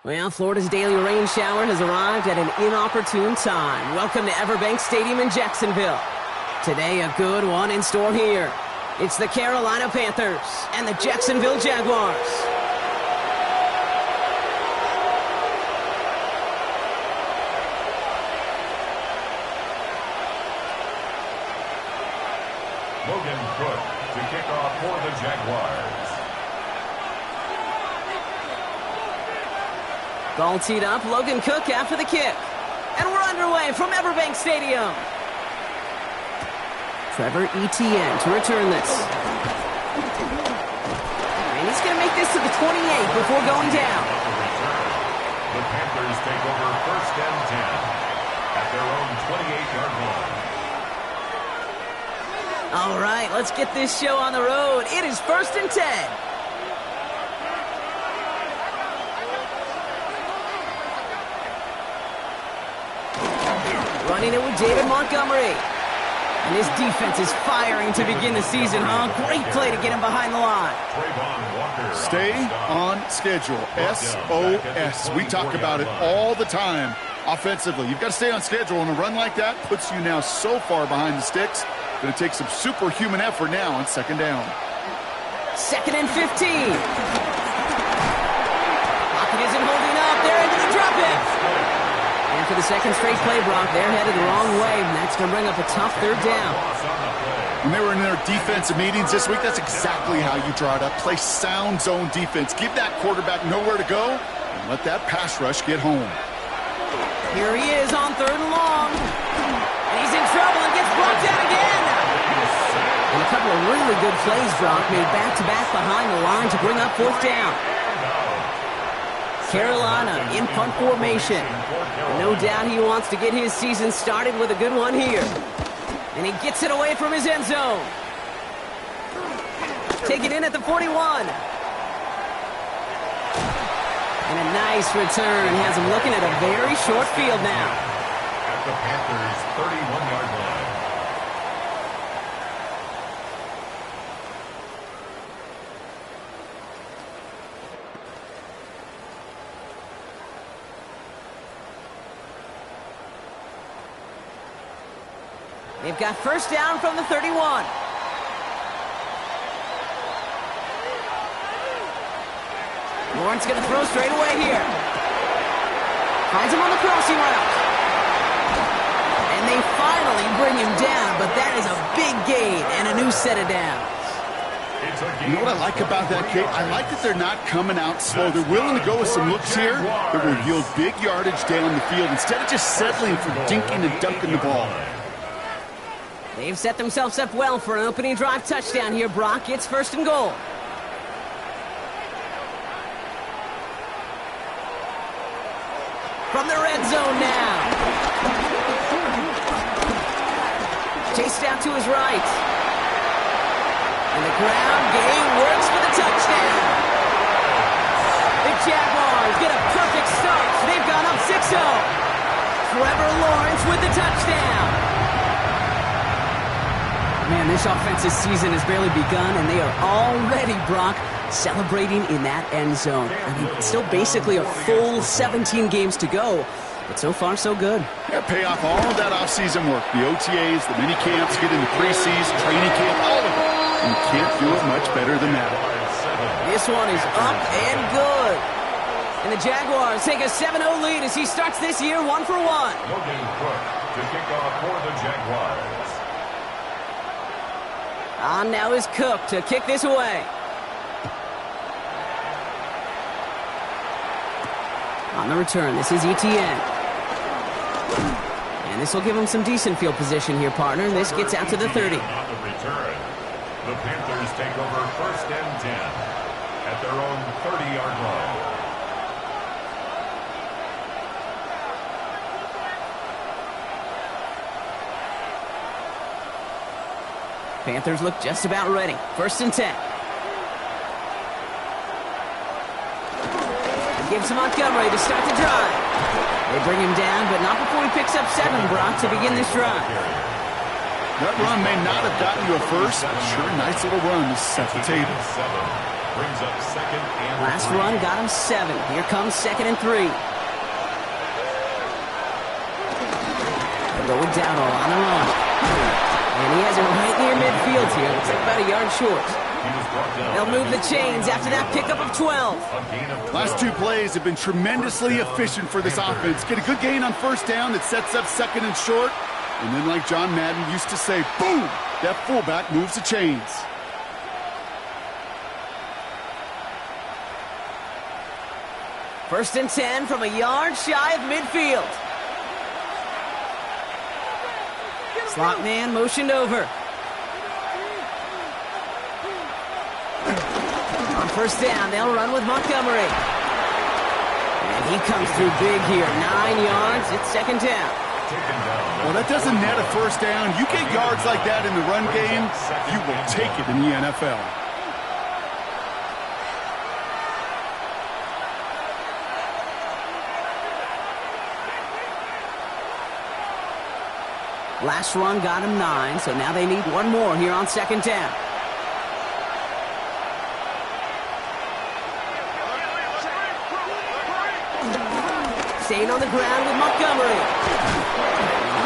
Well, Florida's daily rain shower has arrived at an inopportune time. Welcome to Everbank Stadium in Jacksonville. Today, a good one in store here. It's the Carolina Panthers and the Jacksonville Jaguars. Logan Cook to kick off for the Jaguars. Ball teed up, Logan Cook after the kick. And we're underway from Everbank Stadium. Trevor Etienne to return this. And he's going to make this to the 28 before going down. The Panthers take over 1st and 10 at their own 28-yard line. All right, let's get this show on the road. It is 1st and 10. Running it with David Montgomery. And his defense is firing to begin the season, huh? Great play to get him behind the line. Stay on schedule. SOS. We talk about it all the time offensively. You've got to stay on schedule, and a run like that puts you now so far behind the sticks. Going to take some superhuman effort now on 2nd down. 2nd and 15. Pocket isn't holding up. They're into the drop it. And for the second straight play, Brock, they're headed the wrong way, and that's going to bring up a tough 3rd down. When they were in their defensive meetings this week, that's exactly how you draw it up. Play sound zone defense. Give that quarterback nowhere to go, and let that pass rush get home. Here he is on 3rd and long. And he's in trouble and gets brought down again. And a couple of really good plays, Brock, made back-to-back behind the line to bring up 4th down. Carolina in punt formation. No doubt he wants to get his season started with a good one here. And he gets it away from his end zone. Take it in at the 41. And a nice return has him looking at a very short field now. At the Panthers' 31-yard line. They've got 1st down from the 31. Lawrence going to throw straight away here. Finds him on the crossing route. And they finally bring him down, but that is a big gain and a new set of downs. You know what I like about that, Kate? I like that they're not coming out slow. They're willing to go with some looks here that will yield big yardage down the field instead of just settling for dinking and dunking the ball. They've set themselves up well for an opening drive touchdown here, Brock. It's 1st and goal. From the red zone now. Chased out to his right. And the ground game works for the touchdown. The Jaguars get a perfect start. They've gone up 6-0. Trevor Lawrence with the touchdown. Man, this offensive season has barely begun, and they are already, Brock, celebrating in that end zone. I mean, it's still basically a full 17 games to go, but so far, so good. Yeah, pay off all of that offseason work. The OTAs, the mini camps, get into preseason, training camp, all of it. You can't do it much better than that. This one is up and good. And the Jaguars take a 7-0 lead as he starts this year 1 for 1. Logan Cook to kick off for the Jaguars. On now is Cook to kick this away. On the return, this is Etienne. And this will give him some decent field position here, partner. This gets out to the 30. On the return, the Panthers take over 1st and 10 at their own 30-yard line. Panthers look just about ready. 1st and 10. Gives to Montgomery to start the drive. They bring him down, but not before he picks up 7, Brock, to begin this drive. That run may not have gotten you a first, but sure, nice little run to set the table. Brings up second and Last 3. run got him 7. Here comes 2nd and 3. They're going down on the run. And he has it right near midfield here. Looks like about a yard short. They'll move the chains after that pickup of 12. Last 2 plays have been tremendously efficient for this offense. Get a good gain on first down that sets up 2nd and short. And then like John Madden used to say, boom, that fullback moves the chains. First and 10 from a yard shy of midfield. Slot man motioned over. On first down, they'll run with Montgomery. And he comes through big here. 9 yards. It's 2nd down. Well, that doesn't net a first down. You get yards like that in the run game, you will take it in the NFL. Last run got him 9, so now they need 1 more here on 2nd down. Staying on the ground with Montgomery.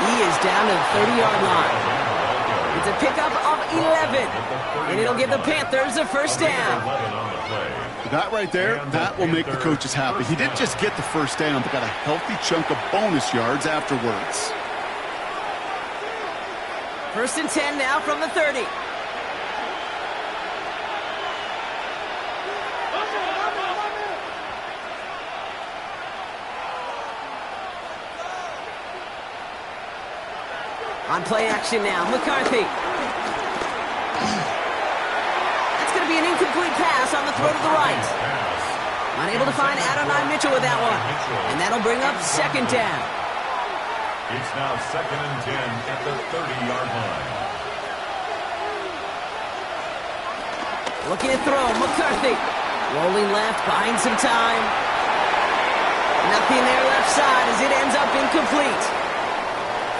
He is down to the 30-yard line. It's a pickup of 11, and it'll give the Panthers a first down. That right there, that will make the coaches happy. He didn't just get the first down, but got a healthy chunk of bonus yards afterwards. First and 10 now from the 30. On play action now, McCarthy. That's going to be an incomplete pass on the throw to the right. Unable to find Adonai Mitchell with that one. And that'll bring up 2nd down. It's now 2nd and 10 at the 30-yard line. Looking to throw, McCarthy. Rolling left, buying some time. Nothing there left side as it ends up incomplete.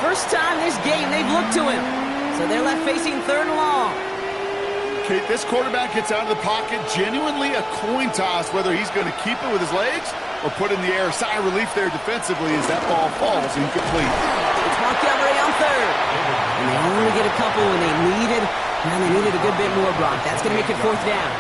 First time this game they've looked to him. So they're left facing 3rd and long. Kate, this quarterback gets out of the pocket, genuinely a coin toss whether he's going to keep it with his legs or put in the air. Sigh of relief there defensively as that ball falls incomplete. It's Montgomery on 3rd. And they only get a couple when they needed a good bit more, Brock. That's going to make it 4th down.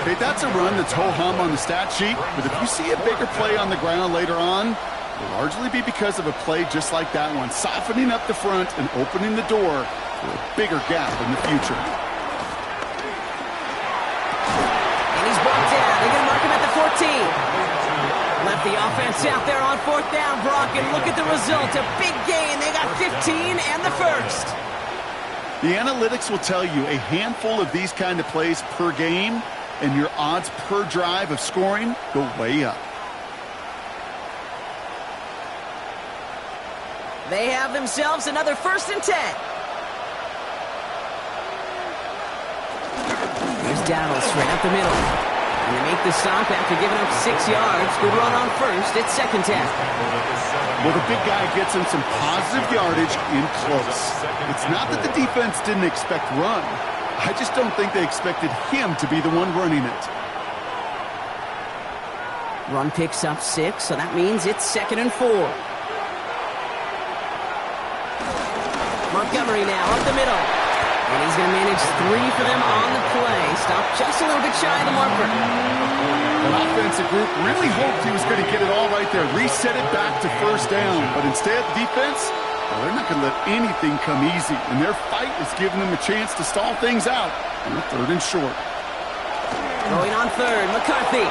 Kate, that's a run that's ho-hum on the stat sheet, but if you see a bigger play on the ground later on, it'll largely be because of a play just like that one, softening up the front and opening the door for a bigger gap in the future. And he's brought down. They're going to mark him at the 14. Left the offense out there on 4th down, Brock, and look at the result. A big gain. They got 15 and the first. The analytics will tell you a handful of these kind of plays per game, and your odds per drive of scoring go way up. They have themselves another 1st and 10. Here's Dowdle straight up the middle. And they make the stop after giving up 6 yards. Good run on first. It's 2nd down. Well, the big guy gets him some positive yardage in close. It's not that the defense didn't expect run. I just don't think they expected him to be the one running it. Run picks up 6, so that means it's 2nd and 4. Montgomery now up the middle. And he's going to manage 3 for them on the play. Stopped just a little bit shy of the marker. That offensive group really hoped he was going to get it all right there, reset it back to first down. But instead, defense, well, they're not going to let anything come easy. And their fight is giving them a chance to stall things out on the 3rd and short. Going on 3rd, McCarthy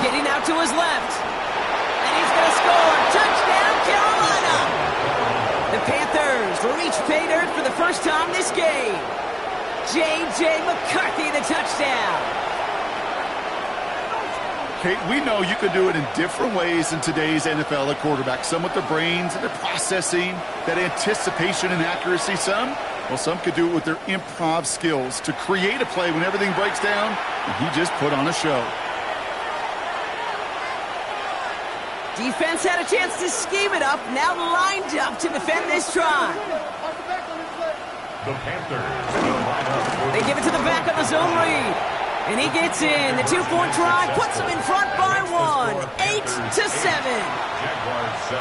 getting out to his left. And he's going to score. Touchdown, Carolina! The Panthers reach pay dirt for the first time this game. J.J. McCarthy, the touchdown. Kate, we know you can do it in different ways in today's NFL at quarterback. Some with their brains and their processing, that anticipation and accuracy. Some could do it with their improv skills to create a play when everything breaks down, and he just put on a show. Defense had a chance to scheme it up, now lined up to defend this drive. The Panthers will line up. They give it to the back on the zone read. And he gets in. The two-point try puts him in front by one. 8-7. Jaguars 7.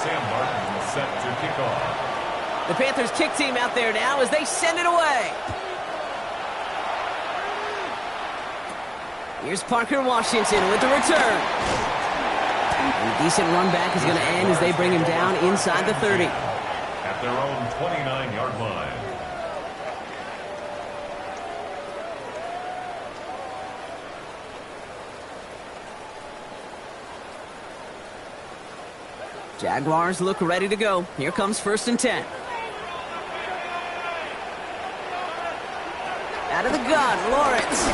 Sam Martin set to kick off. The Panthers kick team out there now as they send it away. Here's Parker Washington with the return. And a decent run back is going to end as they bring him down inside the 30. At their own 29-yard line. Jaguars look ready to go. Here comes 1st and 10. Out of the gun, Lawrence.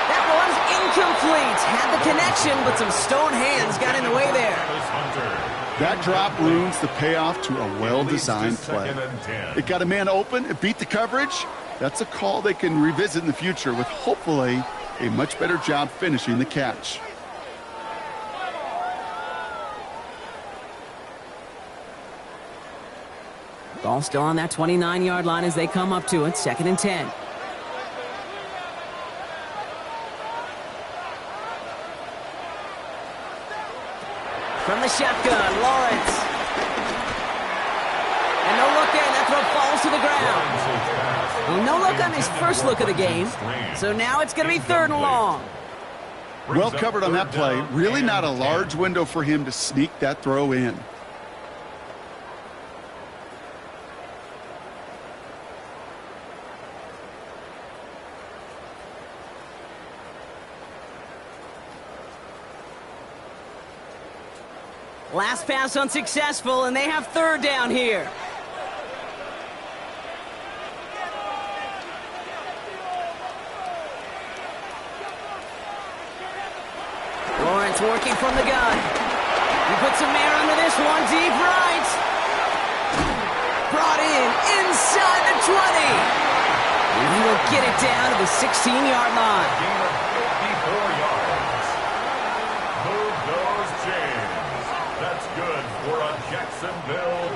That was incomplete. Had the connection, but some stone hands got in the way there. That drop ruins the payoff to a well-designed play. It got a man open, it beat the coverage. That's a call they can revisit in the future with hopefully a much better job finishing the catch. Ball still on that 29-yard line as they come up to it. 2nd and 10. From the shotgun, Lawrence. And no look in. That throw falls to the ground. Well, no look on his first look of the game. So now it's going to be 3rd and long. Well covered on that play. Really not a large window for him to sneak that throw in. Last pass unsuccessful, and they have 3rd down here. Lawrence working from the gun. He puts some air under this one, deep right. Brought in inside the 20. And he will get it down to the 16-yard line. Gain of 54 yards. Move those chains. That's good for a Jacksonville.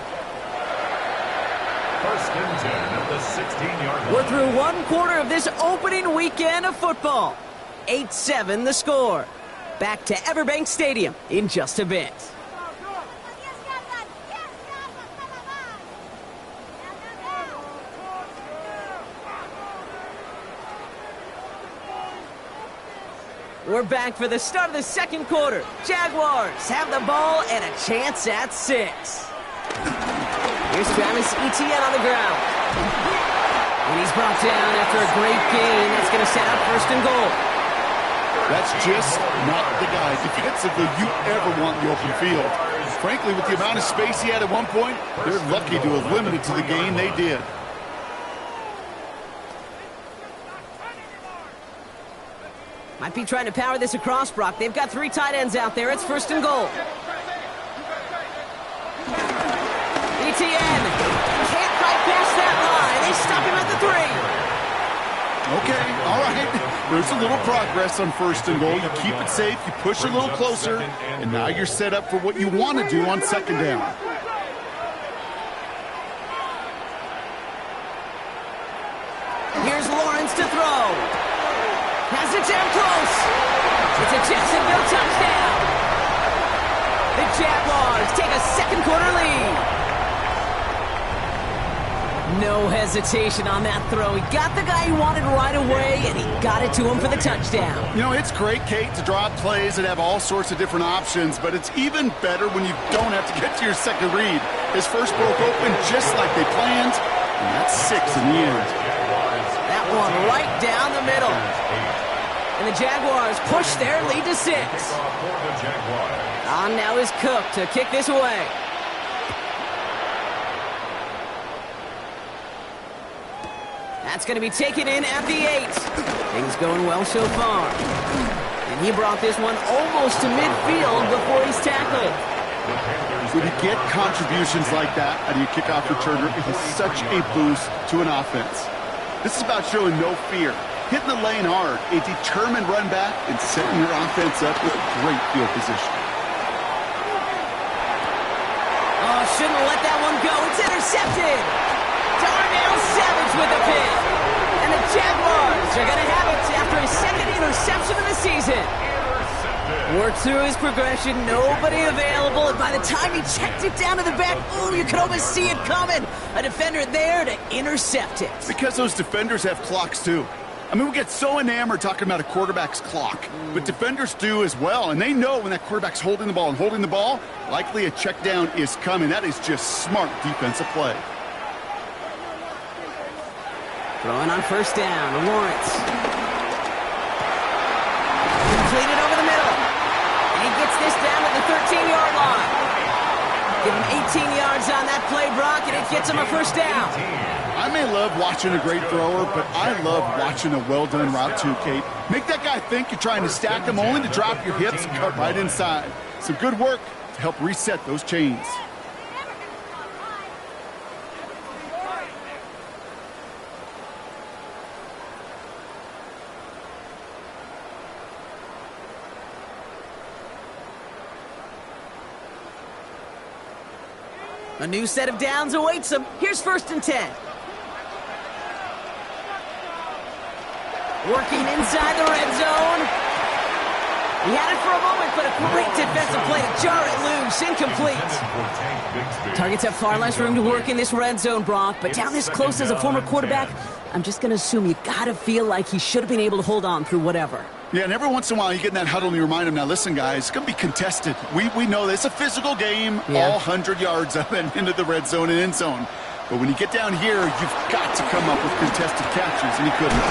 1st and 10 at the 16-yard line. We're through 1 quarter of this opening weekend of football. 8-7 the score. Back to Everbank Stadium in just a bit. We're back for the start of the 2nd quarter. Jaguars have the ball and a chance at 6. Here's Travis Etienne on the ground. And he's brought down after a great gain. That's going to set up 1st and goal. That's just not the guy defensively you ever want in the open field. Frankly, with the amount of space he had at one point, they're lucky to have limited to the gain they did. Might be trying to power this across, Brock. They've got 3 tight ends out there. It's 1st and goal. Etienne can't quite pass that line. They stop him at the 3. Okay, all right. There's a little progress on 1st and goal. You keep it safe, you push a little closer, and now you're set up for what you want to do on 2nd down. Here's Lawrence to throw. Has it down close. It's a Jacksonville touchdown. The Jaguars take a 2nd quarter lead. No hesitation on that throw. He got the guy he wanted right away, and he got it to him for the touchdown. You know, it's great, Kate, to draw plays and have all sorts of different options, but it's even better when you don't have to get to your 2nd read. His first broke open just like they planned, and that's 6 in the end. That one right down the middle. And the Jaguars push their lead to 6. On now is Cook to kick this away. That's going to be taken in at the 8. Things going well so far. And he brought this one almost to midfield before he's tackled. When you get contributions like that out of your kickoff returner, it is such a boost to an offense. This is about showing no fear, hitting the lane hard, a determined run back, and setting your offense up with a great field position. Oh, shouldn't have let that one go. It's intercepted. Darnell Savage with the pick. And the Jaguars are going to have it after his second interception of the season. Worked through his progression, nobody available, and by the time he checked it down to the back, ooh, you could almost see it coming. A defender there to intercept it. Because those defenders have clocks, too. I mean, we get so enamored talking about a quarterback's clock, but defenders do as well, and they know when that quarterback's holding the ball and holding the ball, likely a check down is coming. That is just smart defensive play. Throwing on first down, Lawrence. Completed over the middle. And he gets this down to the 13-yard line. Give him 18 yards on that play, Brock, and it gets him a first down. I may love watching a great thrower, but I love watching a well-done route too, Kate. Make that guy think you're trying to stack him only to drop your hips and cut right inside. Some good work to help reset those chains. A new set of downs awaits him. Here's 1st and 10. Working inside the red zone. He had it for a moment, but a great defensive play to jar it loose. Incomplete. Targets have far less room to work in this red zone, Brock, but down this close as a former quarterback, I'm just going to assume you got to feel like he should have been able to hold on through whatever. Yeah, and every once in a while you get in that huddle and you remind him, now listen, guys, it's going to be contested. We know that it's a physical game, all 100 yards up and into the red zone and end zone. But when you get down here, you've got to come up with contested catches, and he couldn't.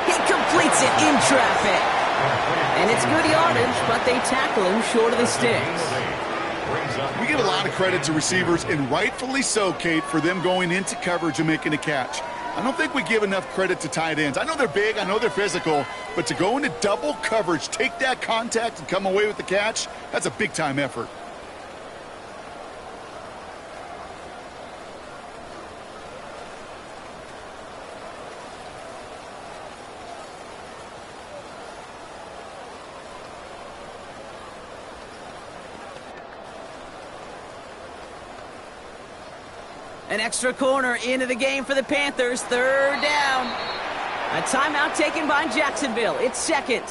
He completes it in traffic. And it's good yardage, but they tackle him short of the sticks. We give a lot of credit to receivers, and rightfully so, Kate, for them going into coverage and making a catch. I don't think we give enough credit to tight ends. I know they're big, I know they're physical, but to go into double coverage, take that contact, and come away with the catch, that's a big-time effort. An extra corner into the game for the Panthers. 3rd down. A timeout taken by Jacksonville. It's 2nd.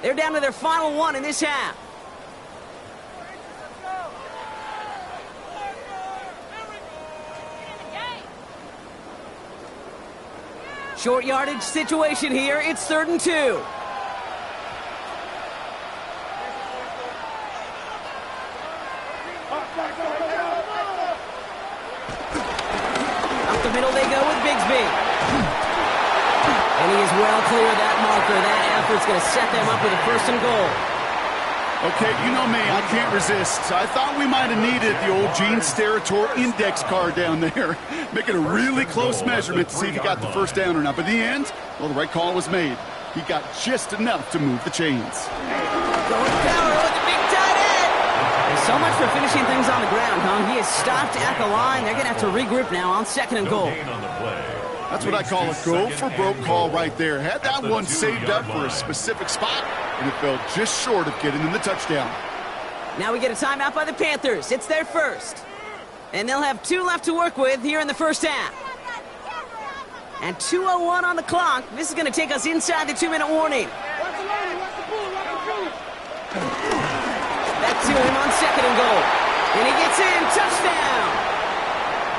They're down to their final one in this half. Short yardage situation here. It's 3rd and 2. Middle they go with Bigsby. And he is well clear of that marker. That effort's going to set them up with a 1st and goal. Okay, you know me, I can't resist. I thought we might have needed the old Gene Steratore index card down there. Making a really close measurement to see if he got the 1st down or not. But in the end, well, the right call was made. He got just enough to move the chains. Going power with the big tight end. So much for finishing things on the ground, huh? He is stopped at the line. They're going to have to regroup now on 2nd and goal. That's what I call a go-for-broke call right there. Had that one saved up for a specific spot, and it fell just short of getting in the touchdown. Now we get a timeout by the Panthers. It's their 1st. And they'll have 2 left to work with here in the 1st half. And 2:01 on the clock. This is going to take us inside the 2-minute warning. Back to him on 2nd and goal. And he gets in. Touchdown.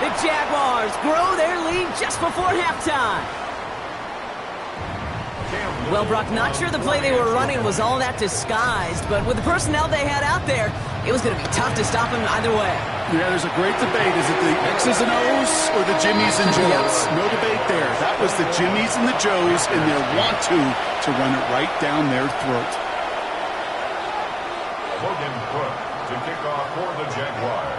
The Jaguars grow their lead just before halftime. Well, Brock, not sure the play they were running was all that disguised, but with the personnel they had out there, it was going to be tough to stop him either way. Yeah, there's a great debate. Is it the X's and O's or the Jimmies and Joes? No debate there. That was the Jimmies and the Joes in their want-to run it right down their throat. Logan Cook to kick off for the Jaguars.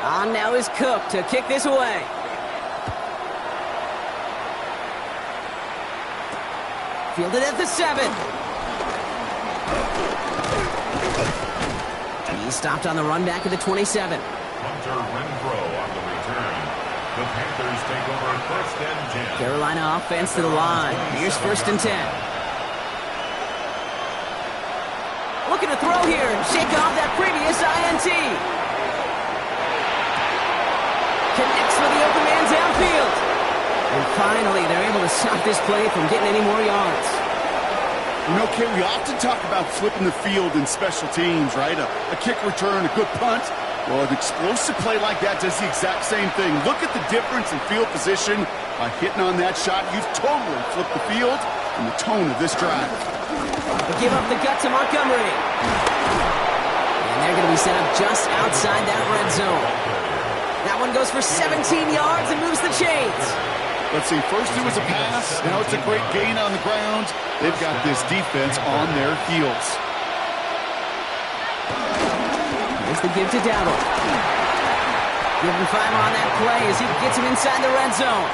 On now is Cook to kick this away. Fielded at the 7. He stopped on the run back at the 27. Hunter Renfrow on the return. The Panthers take over 1st and 10. Carolina offense to the line. Here's 1st and 10. Looking to throw here and shake off that previous INT. Connects finally, they're able to stop this play from getting any more yards. You know, Kay, we often talk about flipping the field in special teams, right? A kick return, a good punt. Well, an explosive play like that does the exact same thing. Look at the difference in field position. By hitting on that shot, you've totally flipped the field and the tone of this drive. They give up the gut to Montgomery. And they're going to be set up just outside that red zone. That one goes for 17 yards and moves the chains. Let's see, first it was a pass, now it's a great gain on the ground. They've got this defense on their heels. Here's the give to Dowdle. Give him 5 on that play as he gets him inside the red zone.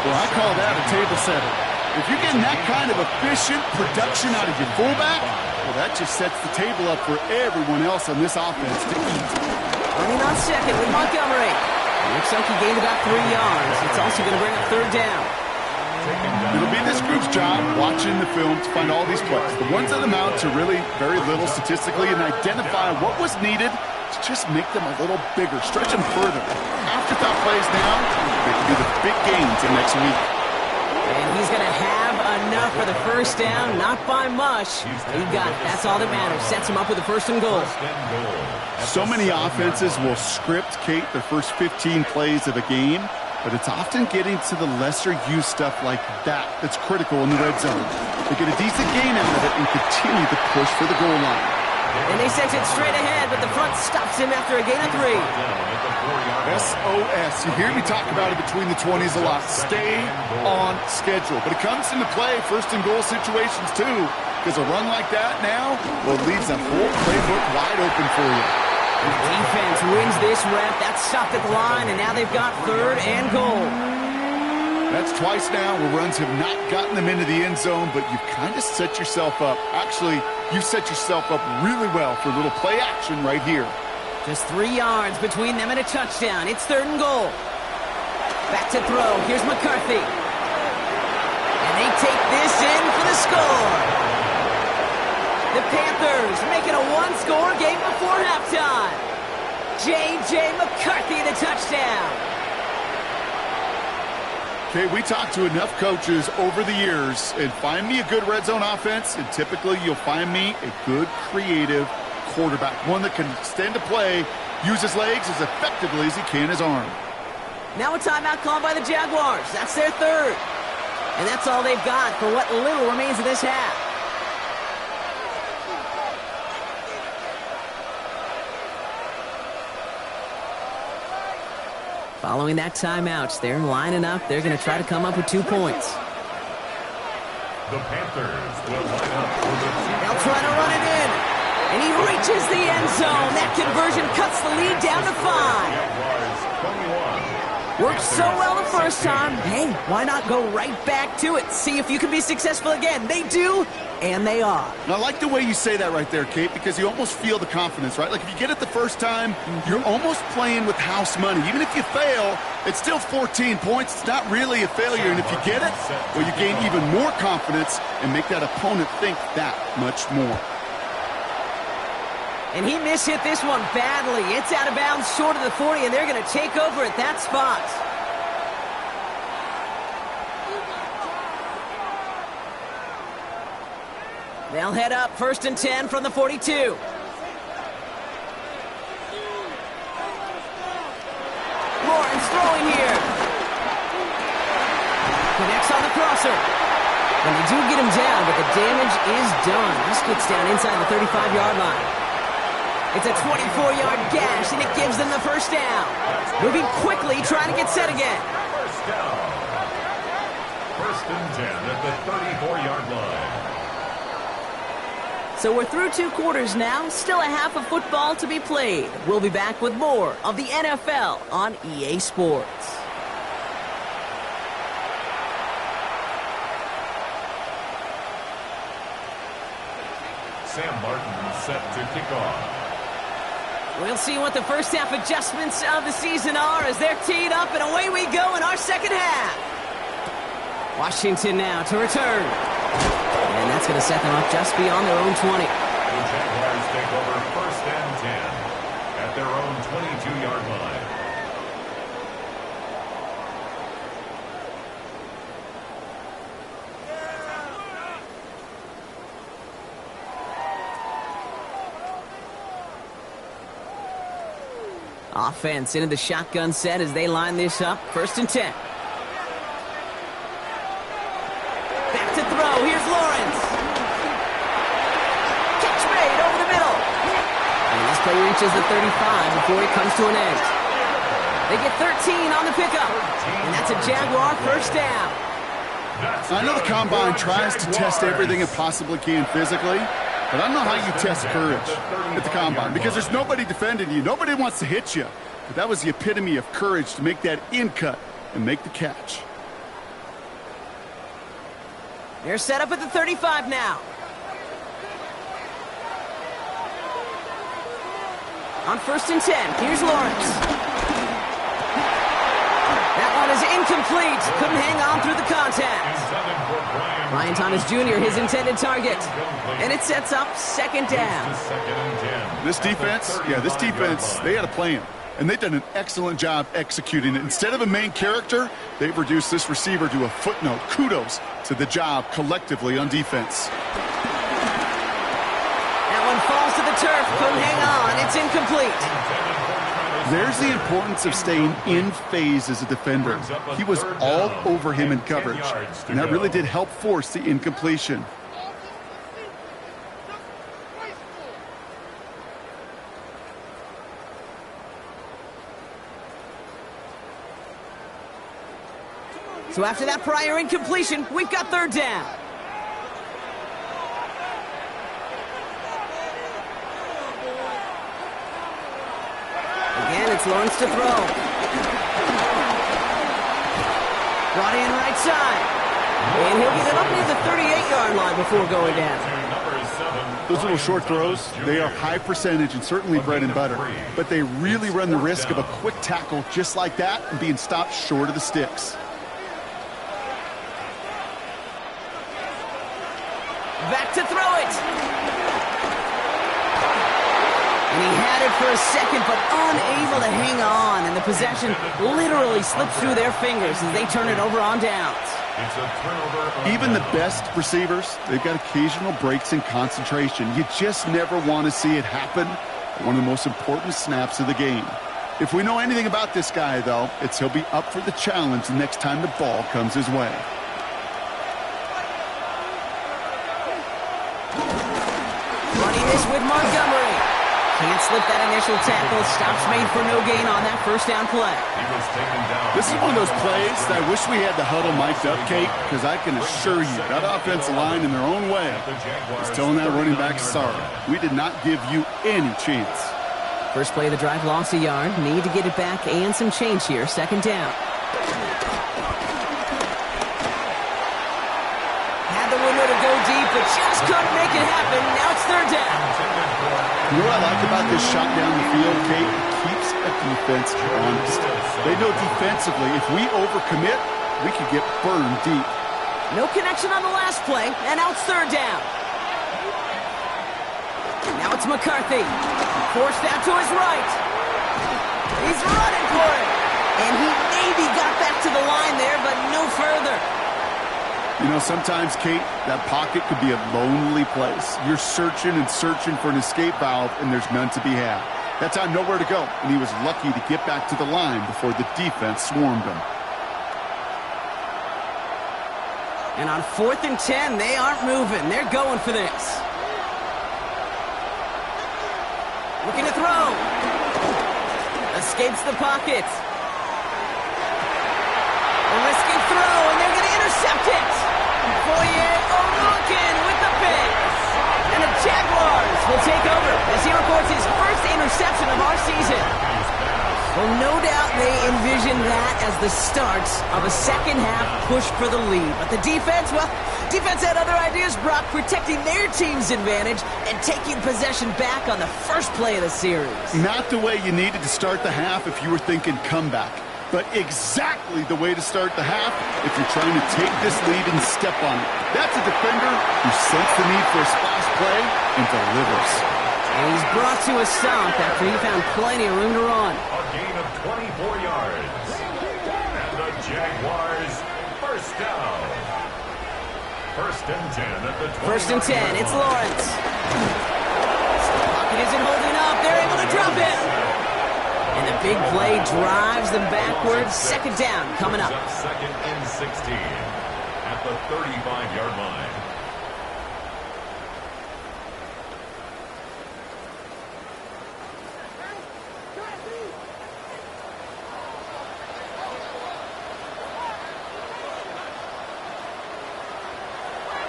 Well, I call that a table setter. If you're getting that kind of efficient production out of your fullback, well, that just sets the table up for everyone else on this offense to eat. Running on second with Montgomery. Looks like he gained about 3 yards. It's also going to bring up third down. It'll be this group's job watching the film to find all these plays. The ones that amount to really very little statistically and identify what was needed to just make them a little bigger, stretch them further. Afterthought plays now, they can be the big gains in next week. And he's going to have enough for the first down, not by much. He got it. That's all that matters. Sets him up with the first and goal. So many offenses will script, Kate, their first 15 plays of a game, but it's often getting to the lesser-used stuff like that that's critical in the red zone. They get a decent gain out of it and continue to push for the goal line. And they sent it straight ahead, but the front stops him after a gain of 3. SOS. You hear me talk about it between the 20s a lot. Stay on schedule. But it comes into play first and goal situations too. Because a run like that now, well, leaves that whole playbook wide open for you. The defense wins this rep. That's stopped at the line, and now they've got third and goal. That's twice now where runs have not gotten them into the end zone, but you've kind of set yourself up. Actually, you've set yourself up really well for a little play action right here. Just 3 yards between them and a touchdown. It's third and goal. Back to throw. Here's McCarthy. And they take this in for the score. The Panthers make it a one-score game before halftime. J.J. McCarthy, the touchdown. Okay, we talked to enough coaches over the years, and find me a good red zone offense, and typically you'll find me a good creative quarterback, one that can extend a play, use his legs as effectively as he can his arm. Now a timeout called by the Jaguars. That's their third. And that's all they've got for what little remains of this half. Following that timeout, they're lining up. They're going to try to come up with 2 points. The Panthers will line up for the They'll try to run it in. And he reaches the end zone. That conversion cuts the lead down to 5. Worked so well the first time. Hey, why not go right back to it? See if you can be successful again. They do, and they are. And I like the way you say that right there, Kate, because you almost feel the confidence, right? Like if you get it the first time, you're almost playing with house money. Even if you fail, it's still 14 points. It's not really a failure. And if you get it, well, you gain even more confidence and make that opponent think that much more. And he mishit this one badly. It's out of bounds short of the 40, and they're going to take over at that spot. They'll head up 1st and 10 from the 42. Lawrence throwing here. Connects on the crosser. And they do get him down, but the damage is done. This gets down inside the 35-yard line. It's a 24-yard gash, and it gives them the first down. Moving quickly, trying to get set again. first down. 1st and 10 at the 34-yard line. So we're through 2 quarters now. Still a half of football to be played. We'll be back with more of the NFL on EA Sports. Sam Martin set to kick off. We'll see what the first half adjustments of the season are as they're teed up, and away we go in our second half. Washington now to return. And that's going to set them up just beyond their own 20. The Jaguars take over 1st and 10 at their own 22-yard line. Offense into the shotgun set as they line this up. 1st and 10. Back to throw. Here's Lawrence. Catch made over the middle. And this play reaches the 35 before it comes to an end. They get 13 on the pickup. And that's a Jaguar 1st down. I know the Combine tries to test everything it possibly can physically, but I don't know how you test courage at the Combine because there's nobody defending you. Nobody wants to hit you. But that was the epitome of courage to make that in cut and make the catch. They're set up at the 35 now. On 1st and 10, here's Lawrence. That one is incomplete. Couldn't hang on through the contact. Brian Thomas Jr., his intended target. And it sets up 2nd down. This defense, they had a plan. And they've done an excellent job executing it. Instead of a main character, they've reduced this receiver to a footnote. Kudos to the job collectively on defense. That one falls to the turf. Couldn't hang on. It's incomplete. There's the importance of staying in phase as a defender. He was all over him in coverage, and that really did help force the incompletion. So after that prior incompletion, we've got 3rd down. Again, it's Lawrence to throw. Brought in right side. And he'll get it up near the 38-yard line before going down. Those little short throws, they are high percentage and certainly bread and butter. But they really run the risk of a quick tackle just like that and being stopped short of the sticks. Back to throw it. And he had it for a second, but unable to hang on. And the possession literally slips through their fingers as they turn it over on downs. Even the best receivers, they've got occasional breaks in concentration. You just never want to see it happen at one of the most important snaps of the game. If we know anything about this guy, though, it's he'll be up for the challenge the next time the ball comes his way. Running this with Montgomery. Can't slip that initial tackle. Stops made for no gain on that 1st down play. This is one of those plays that I wish we had the huddle mic'd up, Kate, because I can assure you that offensive line in their own way is telling that running back, sorry, we did not give you any chance. First play of the drive, lost a yard. Need to get it back and some change here. 2nd down. Had the window to go deep, but just couldn't make it happen. Now it's 3rd down. You know what I like about this shot down the field, Kate? It keeps a defense honest. They know defensively, if we overcommit, we could get burned deep. No connection on the last play, and now it's 3rd down. Now it's McCarthy. Forced out to his right. He's running for it. And he maybe got back to the line there, but no further. You know, sometimes, Kate, that pocket could be a lonely place. You're searching and searching for an escape valve, and there's none to be had. That time, nowhere to go, and he was lucky to get back to the line before the defense swarmed him. And on 4th and 10, they aren't moving. They're going for this. Looking to throw. Escapes the pocket. A risky throw, and they're going to intercept it. Foyer Oluokun with the pick. And the Jaguars will take over as he records his 1st interception of our season. Well, no doubt they envision that as the start of a 2nd half push for the lead. But the defense, well, defense had other ideas, Brock, protecting their team's advantage and taking possession back on the 1st play of the series. Not the way you needed to start the half if you were thinking comeback, but exactly the way to start the half if you're trying to take this lead and step on it. That's a defender who sensed the need for a splash play and delivers. And he's brought to a stop after he found plenty of room to run. A gain of 24 yards. And the Jaguars, 1st down. 1st and 10 at the 20. 1st and 10, it's Lawrence. Pocket isn't holding up. They're able to drop him. And the big big play drives them backwards. Second down coming up. Second and 16 at the 35-yard line.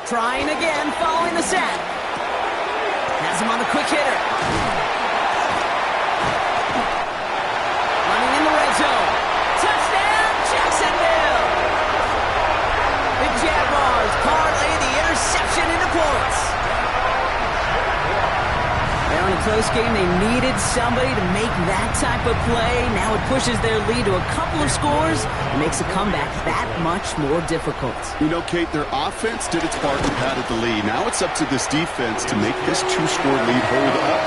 Trying again, following the set. Has him on the quick hitter. Running in the red zone. Touchdown, Jacksonville! The Jaguars parlay the interception into points. They're in a close game. They needed somebody to make that type of play. Now it pushes their lead to a couple of scores and makes a comeback that much more difficult. You know, Kate, their offense did its part and padded the lead. Now it's up to this defense to make this two-score lead hold up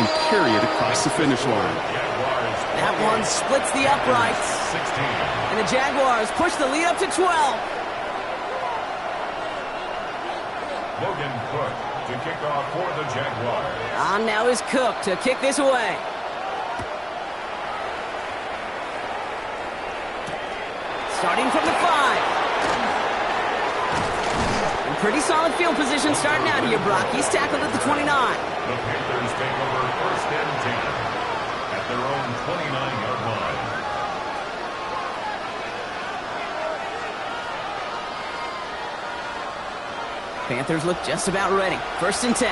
and carry it across the finish line. That one splits the uprights. 16. And the Jaguars push the lead up to 12. Logan Cook to kick off for the Jaguars. On now is Cook to kick this away. Starting from the 5. In pretty solid field position starting out here, Brock. He's tackled at the 29. The Panthers take over first and 10 at their own 29-yard line. Panthers look just about ready. First and 10.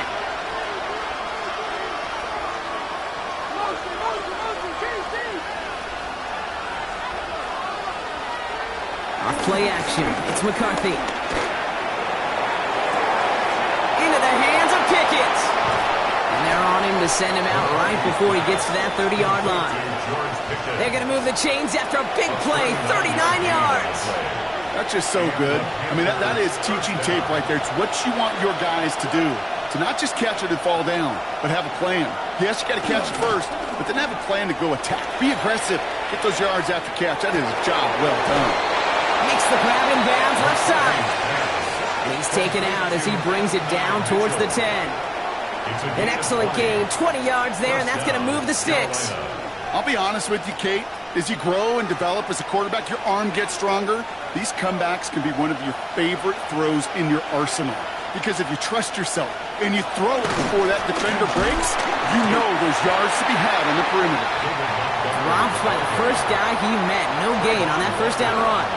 Off play action. It's McCarthy. Into the hands of Pickett. And they're on him to send him out right before he gets to that 30-yard line. They're going to move the chains after a big play. 39 yards. That's just so good. I mean, that is teaching tape right there. It's what you want your guys to do. To not just catch it and fall down, but have a plan. Yes, you got to catch it first, but then have a plan to go attack. Be aggressive. Get those yards after catch. That is a job well done. Makes the grab in bounds left side. And he's taken out as he brings it down towards the 10. An excellent game. 20 yards there, and that's going to move the sticks. I'll be honest with you, Kate. As you grow and develop as a quarterback, your arm gets stronger. These comebacks can be one of your favorite throws in your arsenal. Because if you trust yourself and you throw it before that defender breaks, you know there's yards to be had on the perimeter. Dropped by the first guy he met. No gain on that first down run.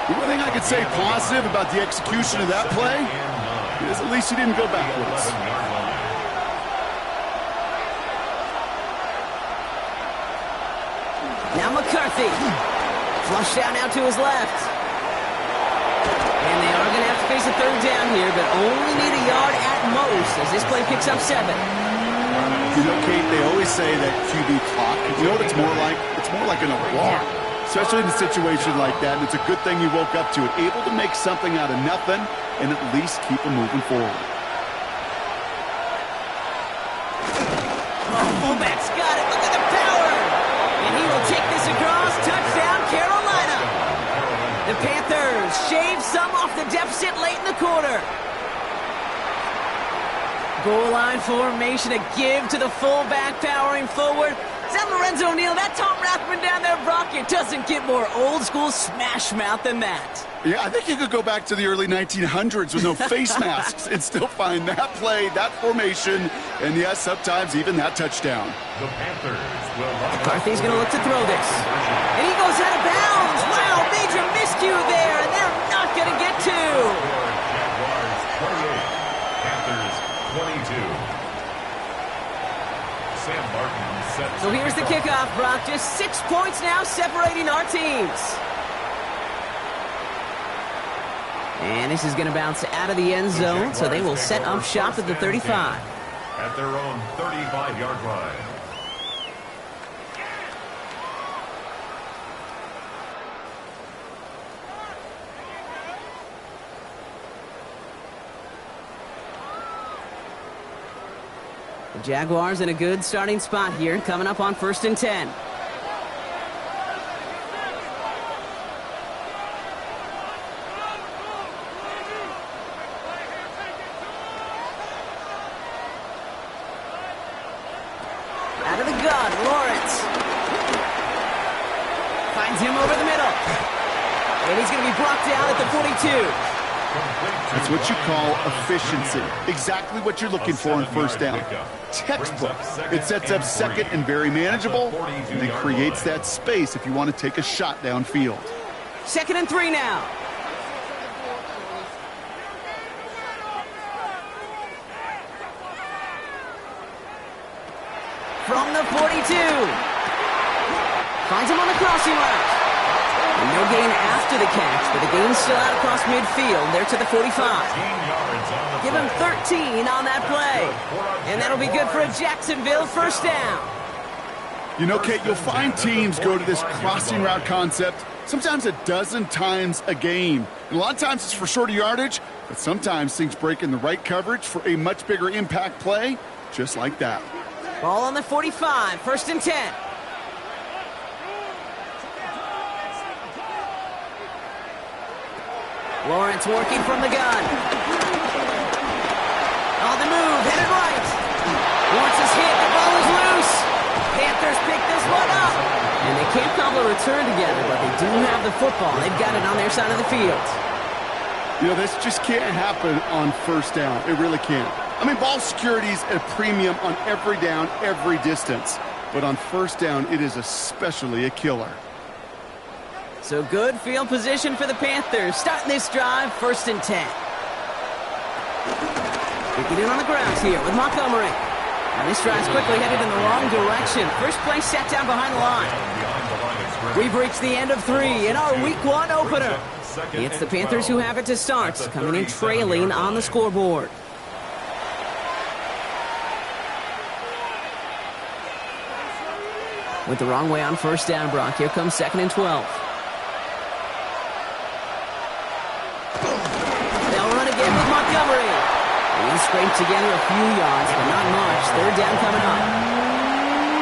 The one thing I could say positive about the execution of that play is at least he didn't go backwards. Now McCarthy. Flushed out now to his left. And they are going to have to face a third down here, but only need a yard at most as this play picks up 7. You know, Kate, they always say that QB clock. You know what it's more like? It's more like an alarm, especially in a situation like that. And it's a good thing you woke up to it, able to make something out of nothing and at least keep them moving forward. Oh, fullback's got it. Look at the power. And he will take this across. Touchdown, Carolina. The Panthers shave some off the deficit late in the quarter. Goal line formation, a give to the fullback powering forward. Is that Lorenzo Neal? That Tom Rathman down there, Brock? It doesn't get more old school smash mouth than that. Yeah, I think you could go back to the early 1900s with no face masks and still find that play, that formation, and yes, sometimes even that touchdown. The Panthers will McCarthy's going to look to throw this. And he goes out of bounds. Wow, major miscue there, and they're not going to get to. Jaguars 28, Panthers 22. Sam Martin sets. So here's the kickoff, Brock. Just 6 points now separating our teams. And this is going to bounce out of the end zone, so they will set up shop at the 35. At their own 35-yard line. The Jaguars in a good starting spot here, coming up on 1st and 10. Out of the gun, Lawrence. Finds him over the middle. And he's going to be brought down at the 42. That's what you call efficiency. Exactly what you're looking for on first down. Textbook. It sets up second and very manageable, and then creates that space if you want to take a shot downfield. 2nd and 3 now. From the 42. Finds him on the crossing route. And no gain after the catch, but the gain's still out across midfield. There to the 45. Give him 13 on that play. And that'll be good for a Jacksonville first down. You know, Kate, you'll find teams go to this crossing route concept sometimes a dozen times a game. And a lot of times it's for shorter yardage, but sometimes things break in the right coverage for a much bigger impact play, just like that. Ball on the 45, 1st and 10. Lawrence working from the gun. On the move, headed right. Lawrence is hit, the ball is loose. Panthers pick this one up. And they can't cobble a return together, but they do have the football. They've got it on their side of the field. You know, this just can't happen on first down. It really can't. I mean, ball security's at a premium on every down, every distance. But on first down, it is especially a killer. So good field position for the Panthers. Starting this drive, 1st and 10. Kicking in on the ground here with Montgomery. And this drive's quickly headed in the wrong direction. First play set down behind the line. We've reached the end of 3 in our Week 1 opener. It's the Panthers who have it to start, coming in trailing on the scoreboard. Went the wrong way on first down, Brock. Here comes 2nd and 12. They'll run again with Montgomery. He scraped together a few yards, but not much. 3rd down coming up.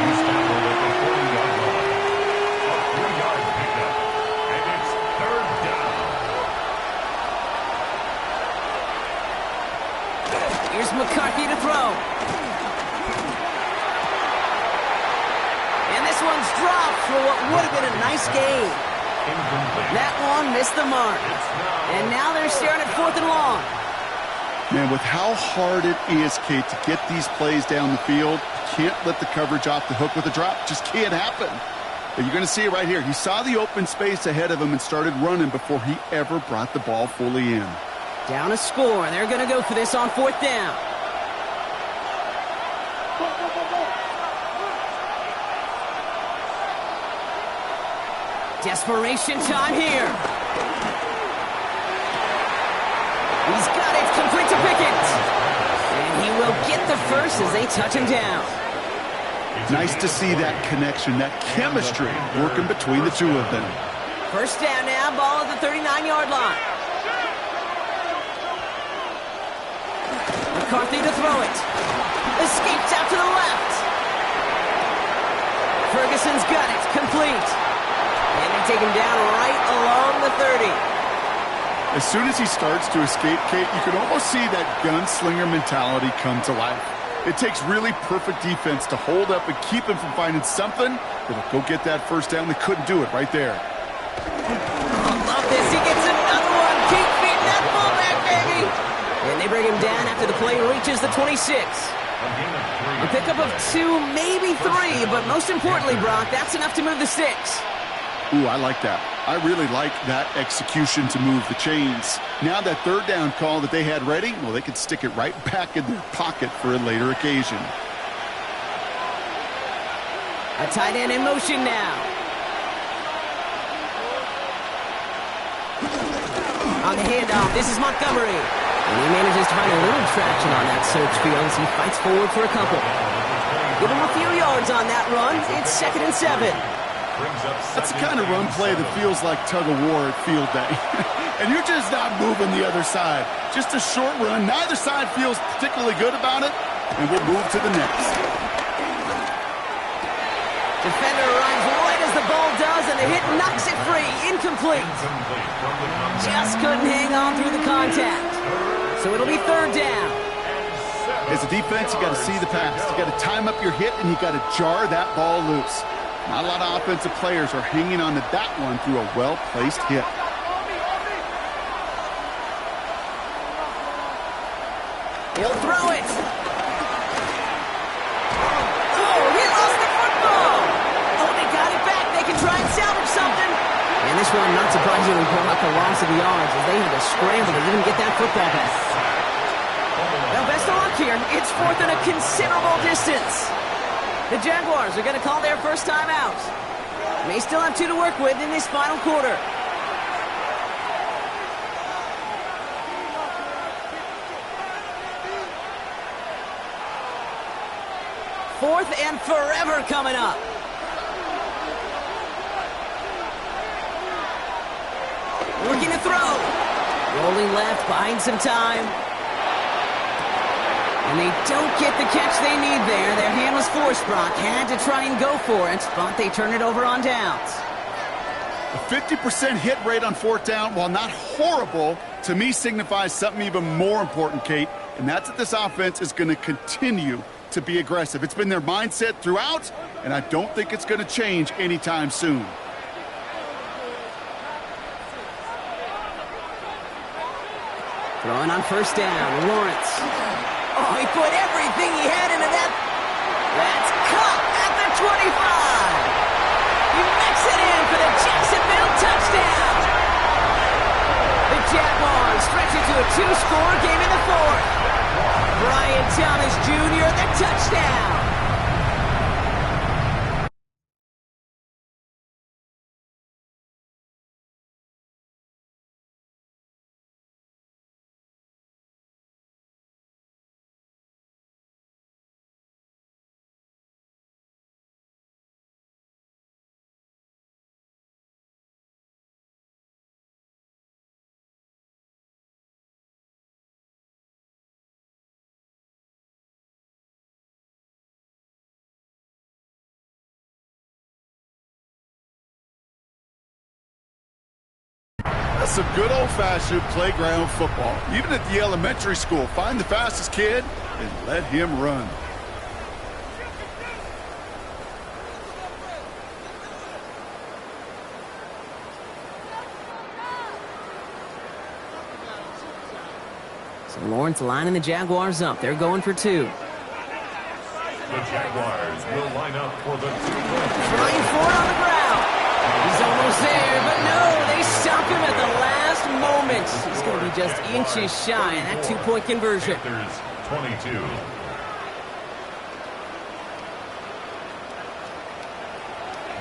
He's tackled at the 40-yard line. A 3-yard pickup, and it's 3rd down. Here's McCarthy to throw. And this one's dropped for what would have been a nice gain. That one missed the mark. And now they're staring at 4th and long. Man, with how hard it is, Kate, to get these plays down the field, you can't let the coverage off the hook with a drop. Just can't happen. But you're going to see it right here. He saw the open space ahead of him and started running before he ever brought the ball fully in. Down a score. They're going to go for this on 4th down. Desperation time here. He's got it, complete to Pickett. And he will get the first as they touch him down. Nice to see that connection, that chemistry working between the two of them. First down now, ball at the 39-yard line. McCarthy to throw it. Escapes out to the left. Ferguson's got it, complete. And they take him down right along the 30. As soon as he starts to escape, Kate, you can almost see that gunslinger mentality come to life. It takes really perfect defense to hold up and keep him from finding something that'll go get that first down. They couldn't do it right there. Oh, love this. He gets another one. Keep feeding that fullback, baby. And they bring him down after the play reaches the 26. A pickup of 2, maybe 3, but most importantly, Brock, that's enough to move the sticks. Ooh, I like that. I really like that execution to move the chains. Now that 3rd down call that they had ready, well, they could stick it right back in their pocket for a later occasion. A tight end in motion now. On the handoff, this is Montgomery. And he manages to find a little traction on that search field as he fights forward for a couple. Give him a few yards on that run. It's 2nd and 7. That's the kind of run play that feels like tug-of-war at field day. And you're just not moving the other side. Just a short run. Neither side feels particularly good about it. And we'll move to the next. Defender arrives right as the ball does, and the hit knocks it free. Incomplete. Just couldn't hang on through the contact. So it'll be 3rd down. As a defense, you got to see the pass. You got to time up your hit, and you got to jar that ball loose. Not a lot of offensive players are hanging on to that one through a well-placed hit. He'll throw it. Oh, he lost the football. Oh, they got it back. They can try and salvage something. And this one, not surprisingly, brought up the loss of yards as they had to scramble to even get that football back. Well, best of luck here. It's fourth and a considerable distance. The Jaguars are going to call their first time out. May still have 2 to work with in this final quarter. Fourth and forever coming up. Looking to throw. Rolling left, buying some time. And they don't get the catch they need there. Their hand was forced, Brock. Had to try and go for it, but they turn it over on downs. A 50% hit rate on fourth down, while not horrible, to me signifies something even more important, Kate, and that's that this offense is going to continue to be aggressive. It's been their mindset throughout, and I don't think it's going to change anytime soon. Throwing on first down, Lawrence. Oh, he put everything he had into that. That's caught at the 25. He makes it in for the Jacksonville touchdown. The Jaguars stretch it to a 2-score game in the fourth. Brian Thomas Jr., the touchdown. That's some good old-fashioned playground football. Even at the elementary school, find the fastest kid and let him run. So Lawrence lining the Jaguars up. They're going for 2. The Jaguars will line up for the 2-point. Trying for it on the ground. He's almost there, but no, they stop him at the last moment. He's going to be just inches shy of that 2-point conversion. Panthers 22.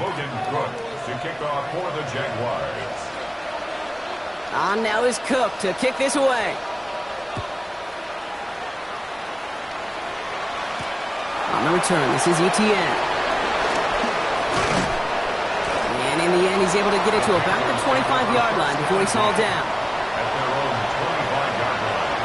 Logan Cook to kick off for the Jaguars. On now is Cook to kick this away. On the return, this is Etienne. And in the end, he's able to get it to about the 25-yard line before he's hauled down. At their own 25-yard line.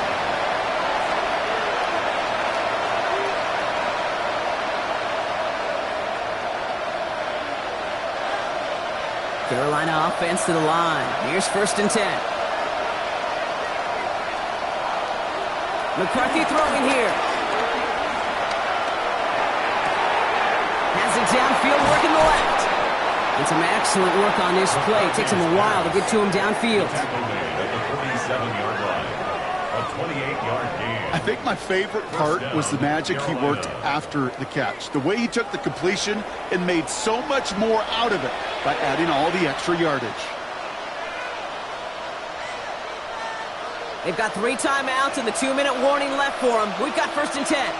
Carolina offense to the line. Here's 1st and 10. McCarthy throwing here. Has it downfield, working the left. And some excellent work on this play. It takes him a while to get to him downfield. Tackle made at the 47-yard line. A 28-yard gain. I think my favorite part was the magic he worked after the catch. The way he took the completion and made so much more out of it by adding all the extra yardage. They've got 3 timeouts and the 2-minute warning left for them. We've got 1st and 10.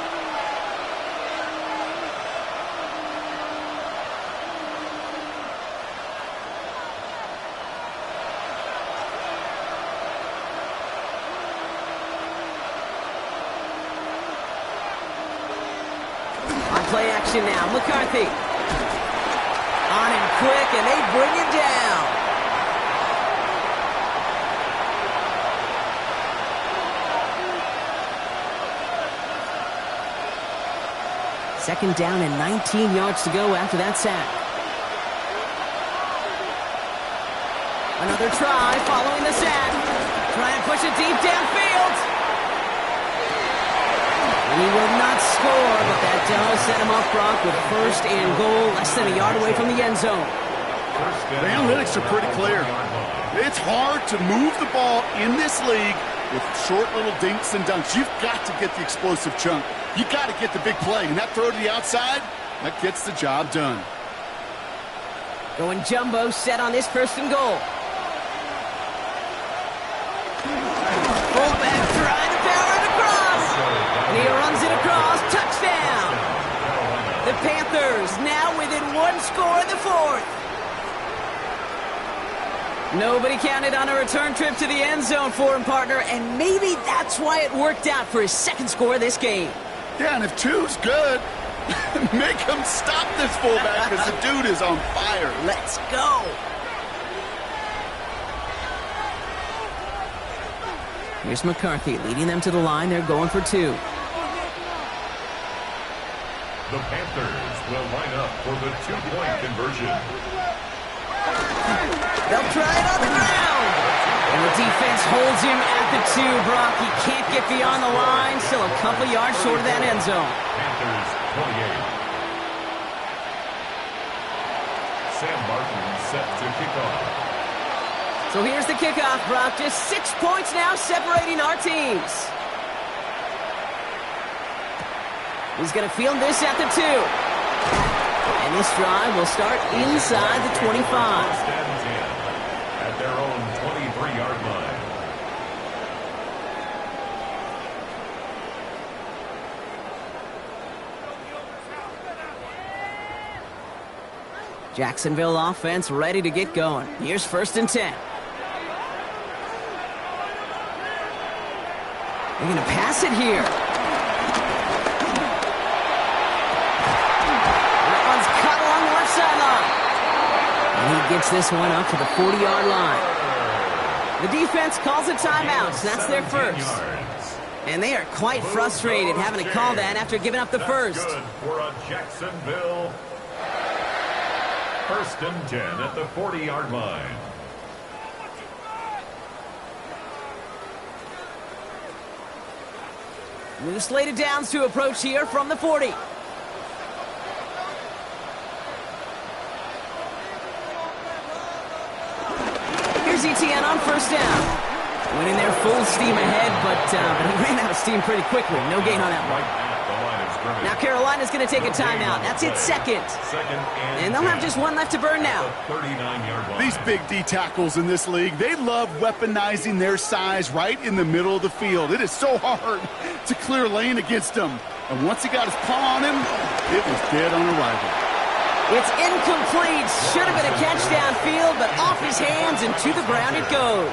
Play action now. McCarthy. On and quick, and they bring him down. Second down and 19 yards to go after that sack. Another try following the sack. Try and push it deep downfield. And He will not score, but that does set him up, Brock, with first and goal, less than a yard away from the end zone. The analytics are pretty clear. It's hard to move the ball in this league with short little dinks and dunks. You've got to get the explosive chunk. You've got to get the big play. And that throw to the outside, that gets the job done. Going jumbo set on this first and goal. Fullback trying to power it across. And he runs it across. Touchdown. The Panthers now within one score in the fourth. Nobody counted on a return trip to the end zone for him, partner, and maybe that's why it worked out for his second score of this game. Yeah, and if two's good, make him stop this fullback because the dude is on fire. Let's go. Here's McCarthy leading them to the line. They're going for two. The Panthers will line up for the two-point conversion. They'll try it on the ground. And the defense holds him at the two, Brock. He can't get beyond the line. Still a couple yards short of that end zone. Panthers 28. Sam Martin set to kick off. So here's the kickoff, Brock. Just 6 points now separating our teams. He's going to field this at the two. And this drive will start inside the 25. First and 10 at their own 23-yard line. Jacksonville offense ready to get going. Here's first and 10. They're going to pass it here. That one's cut along the left sideline. And he gets this one up to the 40-yard line. The defense calls a timeout, so that's their first. And they are quite frustrated having to call that after giving up the first. Good for a Jacksonville. First and 10 at the 40-yard line. New slated downs to approach here from the 40. Here's ETN on first down. Went in there full steam ahead, but he ran out of steam pretty quickly. No gain on that one. Now Carolina's going to take a timeout. That's its second. And they'll have just one left to burn now. These big D tackles in this league, they love weaponizing their size right in the middle of the field. It is so hard to clear lane against them. And once he got his paw on him, it was dead on arrival. It's incomplete. Should have been a catch downfield, but off his hands and to the ground it goes.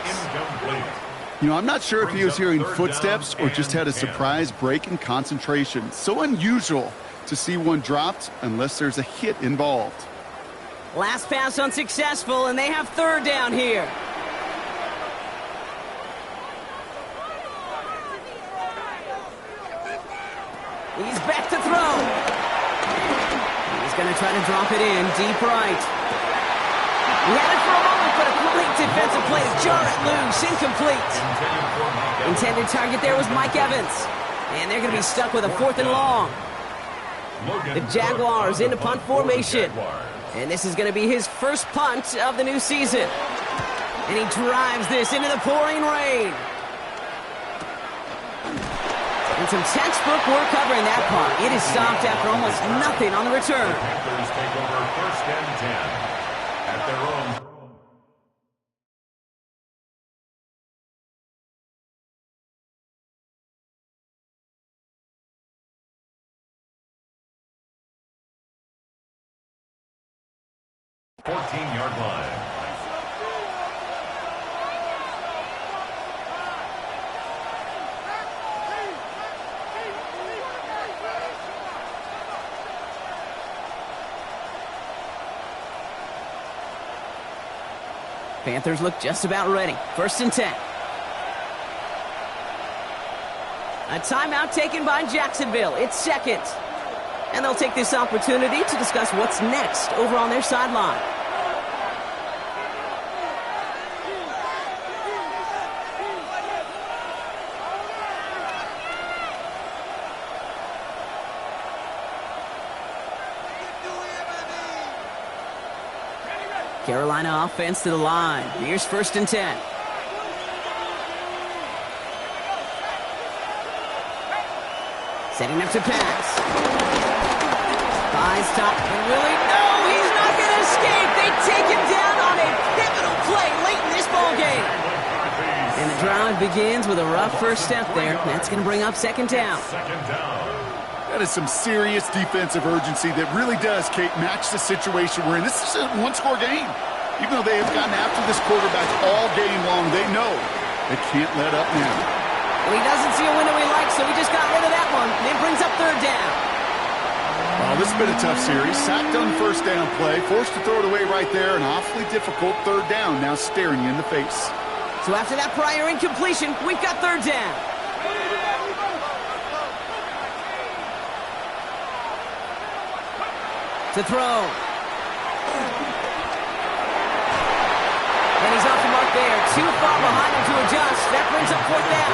You know, I'm not sure if he was hearing footsteps or just had a surprise break in concentration. So unusual to see one dropped unless there's a hit involved. Last pass unsuccessful, and they have third down here. He's back to throw. He's going to try to drop it in deep right. He had it for a moment, but a complete defensive play to jar it loose. Incomplete. Intended target there was Mike Evans. And they're going to be stuck with a fourth and long. The Jaguars into punt formation. And this is going to be his first punt of the new season. And he drives this into the pouring rain. And some textbook work covering that punt. It is stopped after almost nothing on the return. The Panthers take over first and 10 at their own. Yard line. Panthers look just about ready. First and 10. A timeout taken by Jacksonville. It's second. And they'll take this opportunity to discuss what's next over on their sideline. Carolina offense to the line. Here's 1st and 10. Setting up to pass. Buys top. And Willie, no, he's not going to escape. They take him down on a pivotal play late in this ball game. And the drive begins with a rough first step there. That's going to bring up 2nd down. That is some serious defensive urgency that really does, Kate, match the situation we're in. This is a one-score game. Even though they have gotten after this quarterback all game long, they know they can't let up now. Well, he doesn't see a window he likes, so he just got rid of that one. And it brings up 3rd down. Well, this has been a tough series. Sacked on 1st down play, forced to throw it away right there. An awfully difficult 3rd down now staring you in the face. So after that prior incompletion, we've got 3rd down. To throw. And he's off the mark there. Too far behind him to adjust. That brings up 4th down.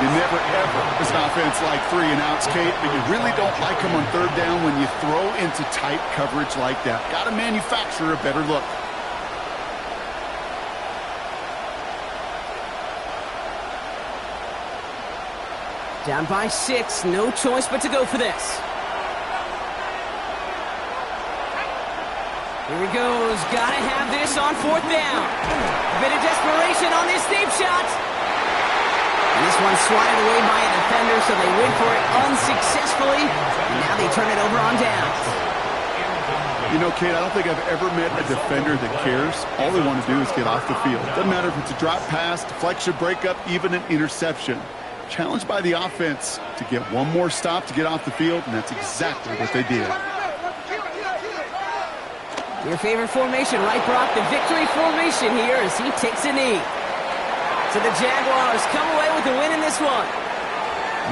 You never, ever, as an offense, like 3 and outs, Kate, but you really don't like them on 3rd down when you throw into tight coverage like that. Got to manufacture a better look. Down by 6. No choice but to go for this. Here he goes. Gotta have this on 4th down. A bit of desperation on this deep shot. And this one's swatted away by a defender, so they went for it unsuccessfully. And now they turn it over on downs. You know, Kate, I don't think I've ever met a defender that cares. All they want to do is get off the field. Doesn't matter if it's a drop pass, deflection, breakup, even an interception. Challenged by the offense to get one more stop to get off the field, and that's exactly what they did. Your favorite formation, right, Brock? The victory formation here as he takes a knee. So the Jaguars come away with a win in this one.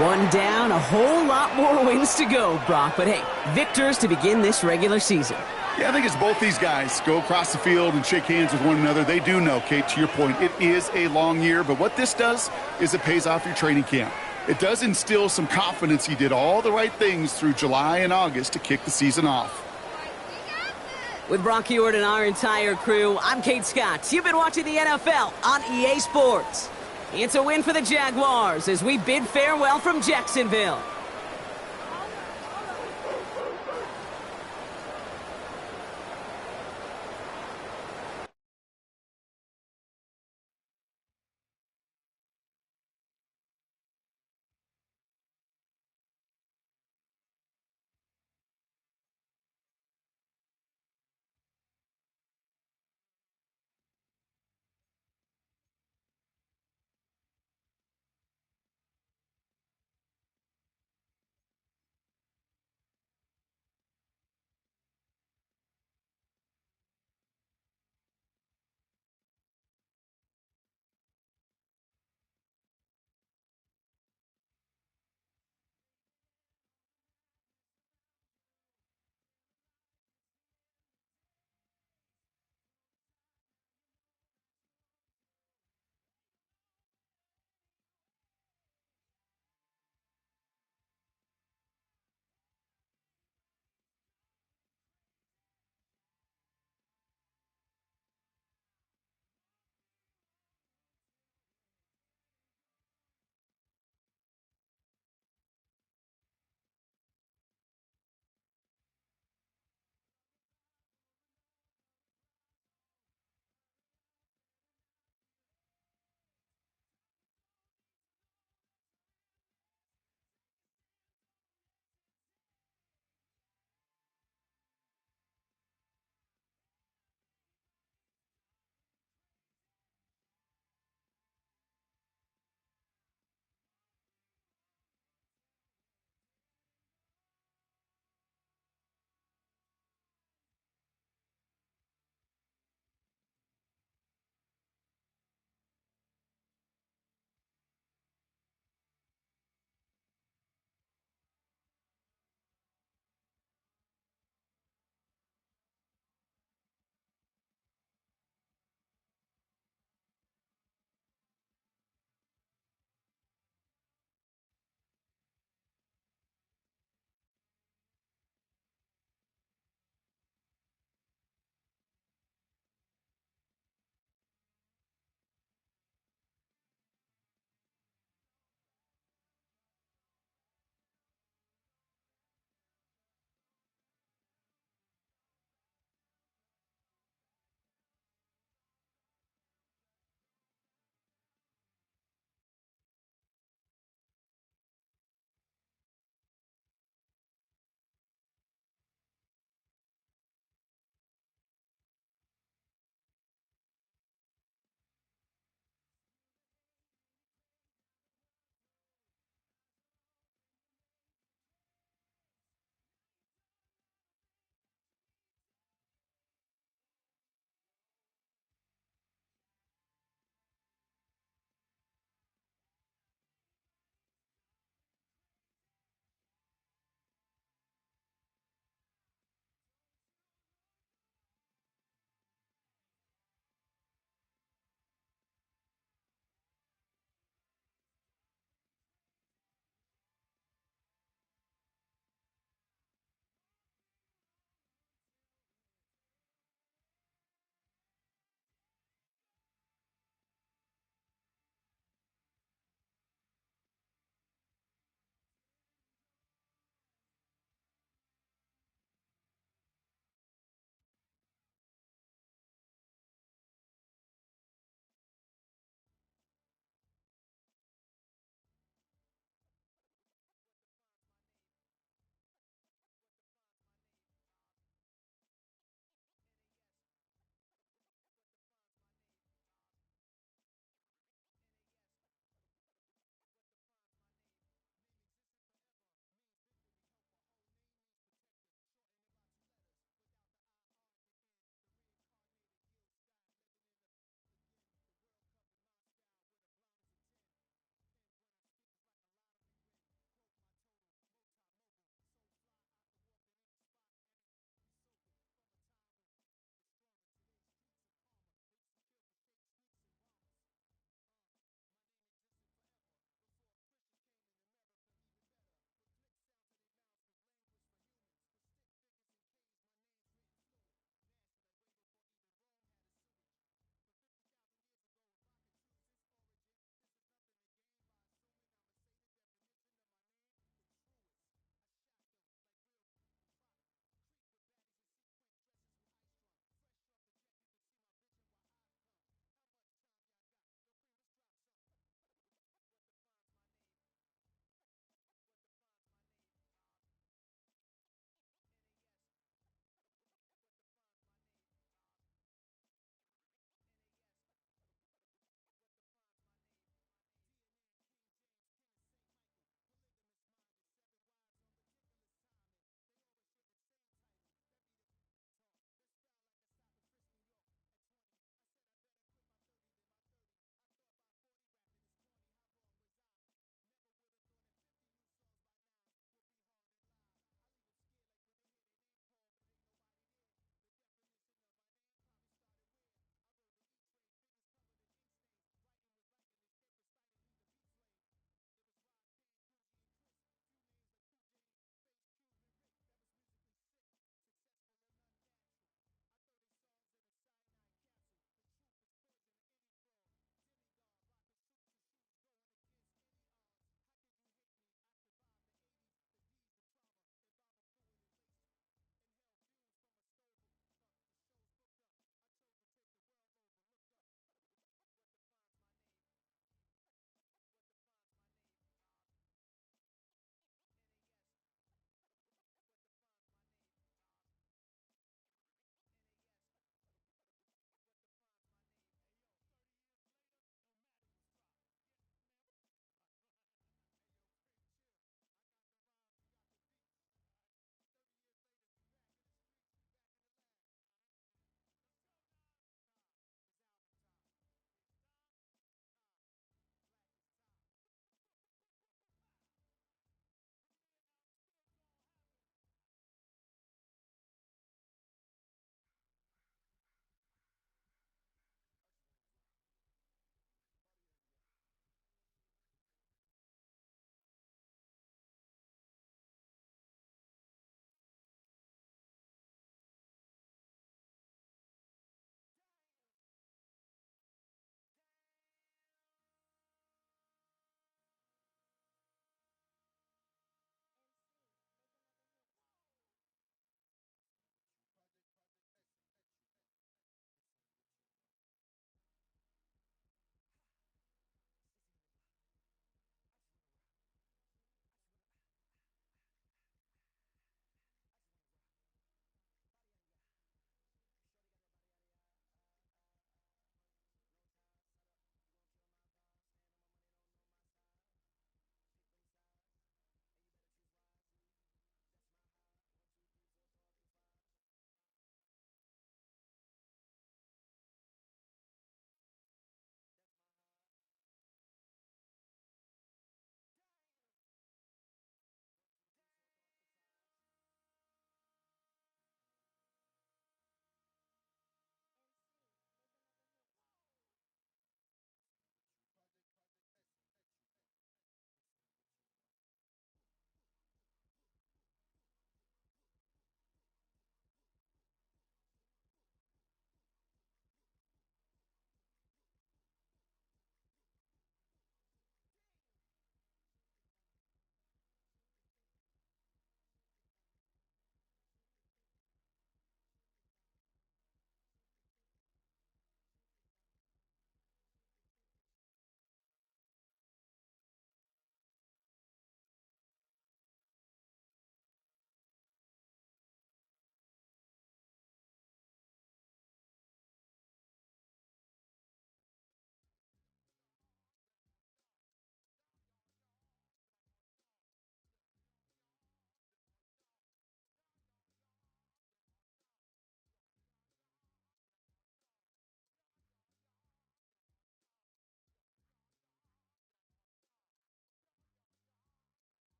1 down, a whole lot more wins to go, Brock. But hey, victors to begin this regular season. Yeah, I think it's both these guys go across the field and shake hands with one another. They do know, Kate, to your point, it is a long year. But what this does is it pays off your training camp. It does instill some confidence. He did all the right things through July and August to kick the season off. With Brock Huard and our entire crew, I'm Kate Scott. You've been watching the NFL on EA Sports. It's a win for the Jaguars as we bid farewell from Jacksonville.